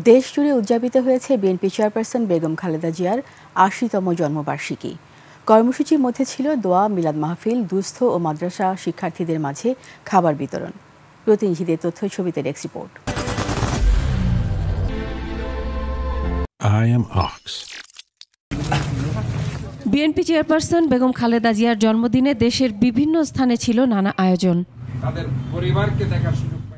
দেশ জুড়ে উদযাপিত হয়েছে বিএনপি চেয়ারপারসন বেগম খালেদা জিয়ার ৮০তম জন্মবার্ষিকী। কর্মসূচির মধ্যে ছিল দোয়া, মিলাদ মাহফিল, দুস্থ ও মাদ্রাসা শিক্ষার্থীদের মাঝে খাবার বিতরণ। প্রতিনিধিদের তথ্য ছবিতে desk report. BNP chairperson Begum Khaleda জিয়ার জন্মদিনে দেশের বিভিন্ন স্থানে ছিল নানা আয়োজন।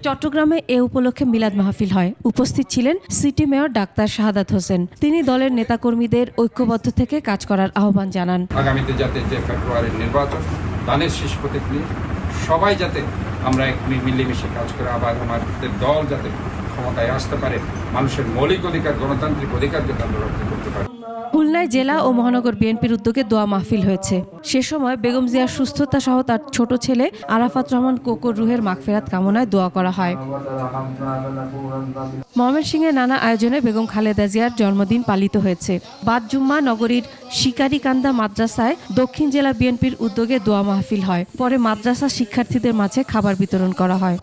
চট্টগ্রামে এ উপলক্ষে মিলাদ মাহফিল হয়। উপস্থিত ছিলেন city mayor doctor Shahadat Hossain. তিনি দলের নেতাকর্মীদের ঐক্যবদ্ধ থেকে কাজ করার আহ্বান জানান। আগামীতে যাতে যে ফেব্রুয়ারির নির্বাচন, ধানের শীষ প্রতীক নিয়ে সবাই যাতে আমরা মিলেমিশে কাজ করে আবার আমাদের দল যাতে ক্ষমতায় আসতে পারে, মানুষের মৌলিক অধিকার, গণতান্ত্রিক অধিকার যাতে আমরা রক্ষা করতে পারি। খুলনায় জেলা ও মহানগর বিএনপির উদ্যোগে দোয়া মাহফিল হয়েছে। সে সময় বেগম জিয়ার সুস্থতা সহ তার ছোট ছেলে আরাফাত রহমান কোকোর রুহের মাগফিরাত কামনায় দোয়া করা হয়। ময়মনসিংহে নানা আয়োজনে বেগম খালেদা জিয়ার জন্মদিন পালিত হয়েছে। বাদ জুম্মা নগরীর শিকারিকান্দা মাদ্রাসায় দক্ষিণ জেলা বিএনপির উদ্যোগে দোয়া মাহফিল হয়। পরে মাদ্রাসা শিক্ষার্থীদের মাঝে খাবার বিতরণ করা হয়।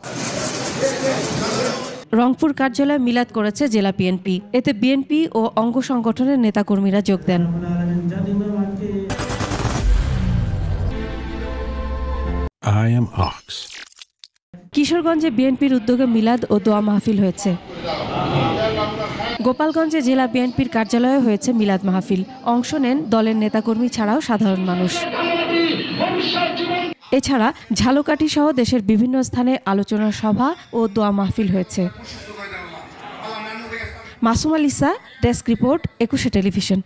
রংপুর কার্যালয়ে মিলাদ করেছে জেলা বিএনপি। এতে বিএনপি ও অঙ্গ সংগঠনের নেতাকর্মীরা যোগ দেন। কিশোরগঞ্জে বিএনপির উদ্যোগে মিলাদ ও দোয়া মাহফিল হয়েছে। গোপালগঞ্জে জেলা বিএনপির কার্যালয়ে হয়েছে মিলাদ মাহফিল। অংশ নেন দলের নেতাকর্মী ছাড়াও সাধারণ মানুষ। এছাড়া ঝালকাঠি সহ দেশের বিভিন্ন স্থানে আলোচনা সভা ও দোয়া মাহফিল হয়েছে। মাসুমা লিসা, ডেস্ক রিপোর্ট, ২১শে টেলিভিশন।